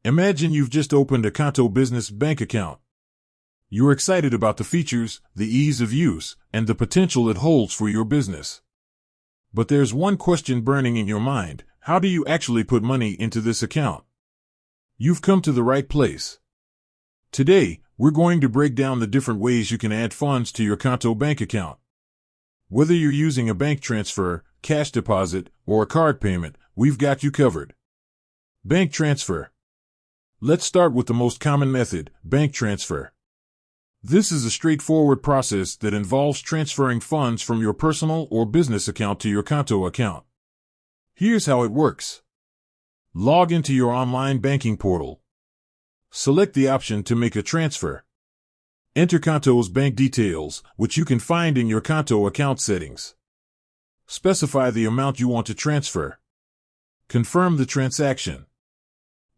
Imagine you've just opened a Qonto business bank account. You're excited about the features, the ease of use, and the potential it holds for your business. But there's one question burning in your mind: how do you actually put money into this account? You've come to the right place. Today, we're going to break down the different ways you can add funds to your Qonto bank account. Whether you're using a bank transfer, cash deposit, or a card payment, we've got you covered. Bank transfer. Let's start with the most common method, bank transfer. This is a straightforward process that involves transferring funds from your personal or business account to your Qonto account. Here's how it works. Log into your online banking portal. Select the option to make a transfer. Enter Qonto's bank details, which you can find in your Qonto account settings. Specify the amount you want to transfer. Confirm the transaction.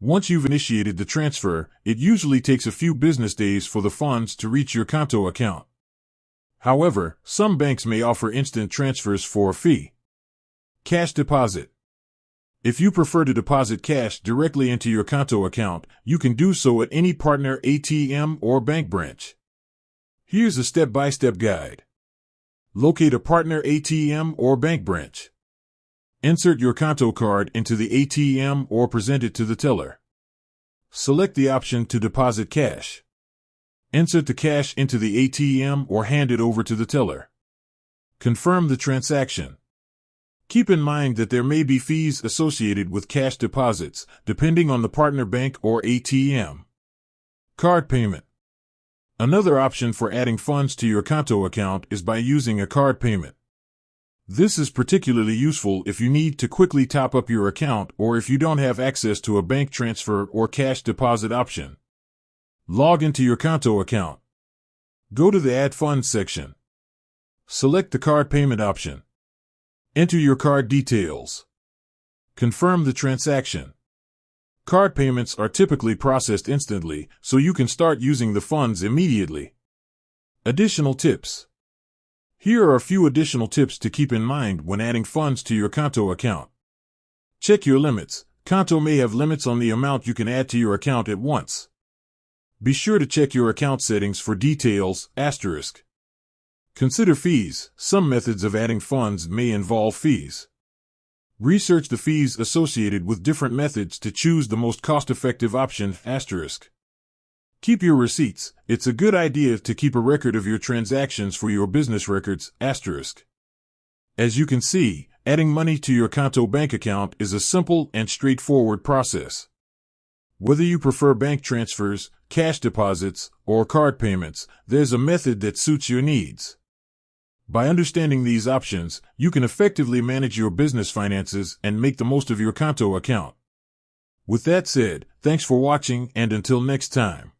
Once you've initiated the transfer, it usually takes a few business days for the funds to reach your Qonto account. However, some banks may offer instant transfers for a fee. Cash deposit. If you prefer to deposit cash directly into your Qonto account, you can do so at any partner ATM or bank branch. Here's a step-by-step guide. Locate a partner ATM or bank branch. Insert your Qonto card into the ATM or present it to the teller. Select the option to deposit cash. Insert the cash into the ATM or hand it over to the teller. Confirm the transaction. Keep in mind that there may be fees associated with cash deposits, depending on the partner bank or ATM. Card payment. Another option for adding funds to your Qonto account is by using a card payment. This is particularly useful if you need to quickly top up your account or if you don't have access to a bank transfer or cash deposit option. Log into your Qonto account. Go to the Add Funds section. Select the card payment option. Enter your card details. Confirm the transaction. Card payments are typically processed instantly, so you can start using the funds immediately. Additional tips. Here are a few additional tips to keep in mind when adding funds to your Qonto account. Check your limits. Qonto may have limits on the amount you can add to your account at once. Be sure to check your account settings for details, *. Consider fees. Some methods of adding funds may involve fees. Research the fees associated with different methods to choose the most cost-effective option, *. Keep your receipts. It's a good idea to keep a record of your transactions for your business records, *. As you can see, adding money to your Qonto bank account is a simple and straightforward process. Whether you prefer bank transfers, cash deposits, or card payments, there's a method that suits your needs. By understanding these options, you can effectively manage your business finances and make the most of your Qonto account. With that said, thanks for watching, and until next time.